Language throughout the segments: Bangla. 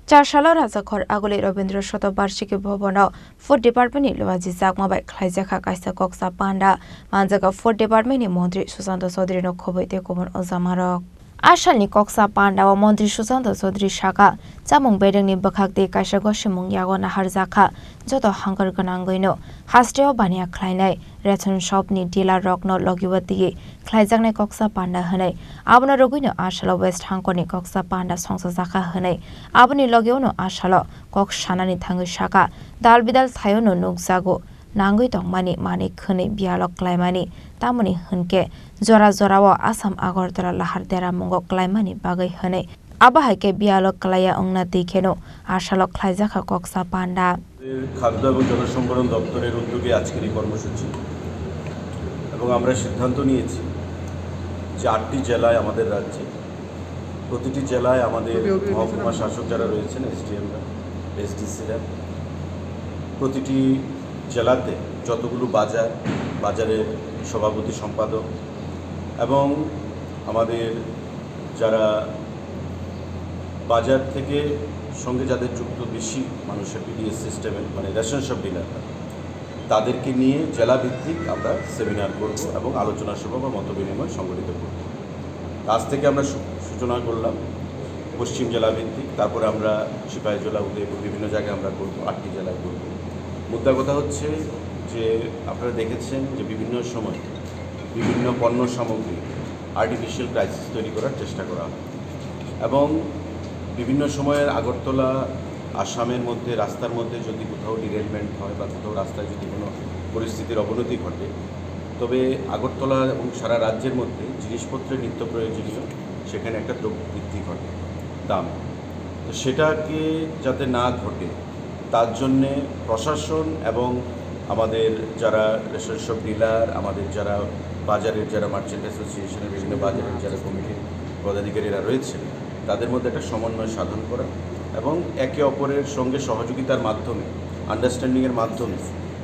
চারশালা রাজাঘর আগলি রবীন্দ্র শতবার্ষিকী ভবন ফুড ডিপার্টমেন্টনি লুয়াজি জাকমাবাই খ্লাইজাখা কাইসা কক্সা পান্ডা মানজাকা ফুড ডিপার্টমেন্টনি মন্ত্রী সুশান্ত চৌধুরী নখবৈতে কুমন ওজামারক आसामनि कक्सा पान्डाव मन्त्री सुशान्त चौधरी साका चामुं बेदोंनि बोखागदे काइसा गसिमुं यागो नाहारजाखा जत हांगर गोनां गैनो हास्टेयाव बानिया ख्लायनाय रेशन शपनि डिलार रकनो लगिवती ख्लायजांनाय कक्सा पान्डा होनाय आबनो रगैनो आसाल वेस्ट हांकरनि कक्सा पान्डा संसा जाखा होनाय आबनि लगेवनो आसाल कक सानानि थाङै साका दाल बिदाल थायोनो नुगजागो नांगै दंमानि माने खोनै बियालक क्लाइमानि तामुनि होनके जरा जराव आसाम आगरतला लाहार देरा मुंगो क्लाइमानि बागै होनै आबाहायके बियालक क्लाइया अंगना देखेनो आसालक क्लाइजाखा कक्सा पान्डा খাদ্য এবং জনসম্পদ দপ্তরের উদ্যোগে আজকের এই কর্মসূচি এবং আমরা সিদ্ধান্ত নিয়েছি যে 8টি জেলায় আমাদের রাজ্যে প্রতিটি জেলায় আমাদের মহকুমা শাসক যারা রয়েছেন এসডিএমরা এসডিসিরা প্রতিটি জেলাতে যতগুলো বাজারের সভাপতি সম্পাদক এবং আমাদের যারা বাজার থেকে সঙ্গে যাদের যুক্ত বেশি মানুষের পিডিএস সিস্টেমে মানে রেশন শপ ডিলার তাদেরকে নিয়ে জেলাভিত্তিক আমরা সেমিনার করব এবং আলোচনা সভা বা মতবিনিময় সংগঠিত করব। আজ থেকে আমরা সূচনা করলাম পশ্চিম জেলাভিত্তিক, তারপরে আমরা সিপাহীজলা উদয়পুর বিভিন্ন জায়গায় আমরা করব, 8টি জেলায় করব। মুদ্রা কথা হচ্ছে যে আপনারা দেখেছেন যে বিভিন্ন সময় বিভিন্ন পণ্য সামগ্রী আর্টিফিশিয়াল ক্রাইসিস তৈরি করার চেষ্টা করা হয় এবং বিভিন্ন সময়ের আগরতলা আসামের মধ্যে রাস্তার মধ্যে যদি কোথাও ডিরেলমেন্ট হয় বা কোথাও রাস্তায় যদি কোনো পরিস্থিতির অবনতি ঘটে তবে আগরতলা এবং সারা রাজ্যের মধ্যে জিনিসপত্রের নিত্য প্রয়োজনীয় সেখানে একটা দ্রব্য বৃদ্ধি ঘটে দাম, তো সেটাকে যাতে না ঘটে তার জন্যে প্রশাসন এবং আমাদের যারা রেশন শপ ডিলার, আমাদের যারা বাজারের যারা মার্চেন্ট অ্যাসোসিয়েশনের বিভিন্ন বাজারের যারা কমিটির পদাধিকারীরা রয়েছে তাদের মধ্যে একটা সমন্বয় সাধন করা এবং একে অপরের সঙ্গে সহযোগিতার মাধ্যমে আন্ডারস্ট্যান্ডিংয়ের মাধ্যমে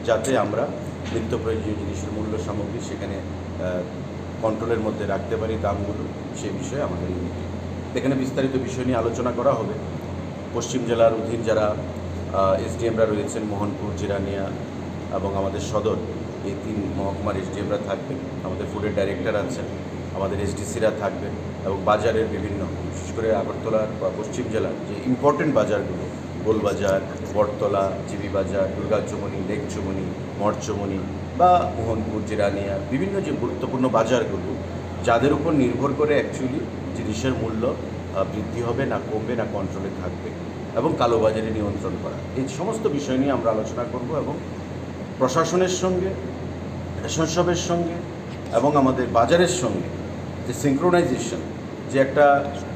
যাতে আমরা নিত্য প্রয়োজনীয় জিনিসের মূল্য সামগ্রী সেখানে কন্ট্রোলের মধ্যে রাখতে পারি দামগুলো, সেই বিষয়ে আমাদের এই মিটিং। এখানে বিস্তারিত বিষয় নিয়ে আলোচনা করা হবে। পশ্চিম জেলার অধীন যারা এসডিএমরা রয়েছেন মোহনপুর, জিরানিয়া এবং আমাদের সদর, এই 3 মহকুমার এসডিএমরা থাকবেন, আমাদের ফুডের ডাইরেক্টর আছেন, আমাদের এসডিসিরা থাকবেন এবং বাজারের বিভিন্ন বিশেষ করে আগরতলার বা পশ্চিম জেলার যে ইম্পর্টেন্ট বাজারগুলো গোলবাজার, বটতলা, জিবি বাজার, দুর্গাচমনি, লেকচমনি, মঠচমনি বা মোহনপুর, জিরানিয়া বিভিন্ন যে গুরুত্বপূর্ণ বাজারগুলো যাদের উপর নির্ভর করে অ্যাকচুয়ালি জিনিসের মূল্য বৃদ্ধি হবে না কমবে না কন্ট্রোলে থাকবে এবং কালোবাজারে নিয়ন্ত্রণ করা, এই সমস্ত বিষয় নিয়ে আমরা আলোচনা করব এবং প্রশাসনের সঙ্গে রেশন শপের সঙ্গে এবং আমাদের বাজারের সঙ্গে যে সিঙ্ক্রোনাইজেশন, যে একটা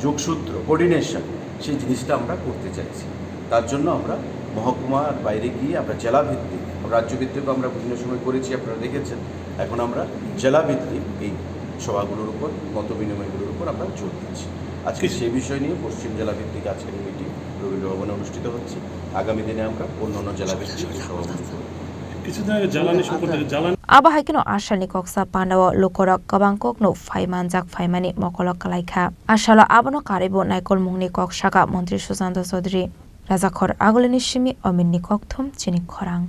যোগসূত্র কোঅর্ডিনেশন, সেই জিনিসটা আমরা করতে চাইছি। তার জন্য আমরা মহকুমার বাইরে গিয়ে আমরা জেলাভিত্তিক, রাজ্যভিত্তিকও আমরা বিভিন্ন সময় করেছি, আপনারা দেখেছেন। এখন আমরা জেলাভিত্তিক এই সভাগুলোর উপর মত বিনিময়গুলোর উপর আমরা জোর দিচ্ছি। আজকে সেই বিষয় নিয়ে পশ্চিম জেলাভিত্তিক আজকের মিটিং রবীন্দ্র ভবনে অনুষ্ঠিত হচ্ছে। আগামী দিনে আমরা অন্যান্য জেলাভিত্তিক সভাগুলো করব। Abahakino Ashani Koksa Pandawa Lukorok Kabangkokno Faimanjak Faimani Mokolok Kalaika Ashala Abono Karibo Naikol Mungni Kok Shaka Montri Susanto Sodri Razakhor Agolini Shimi Ominni Kokthum Chini Korang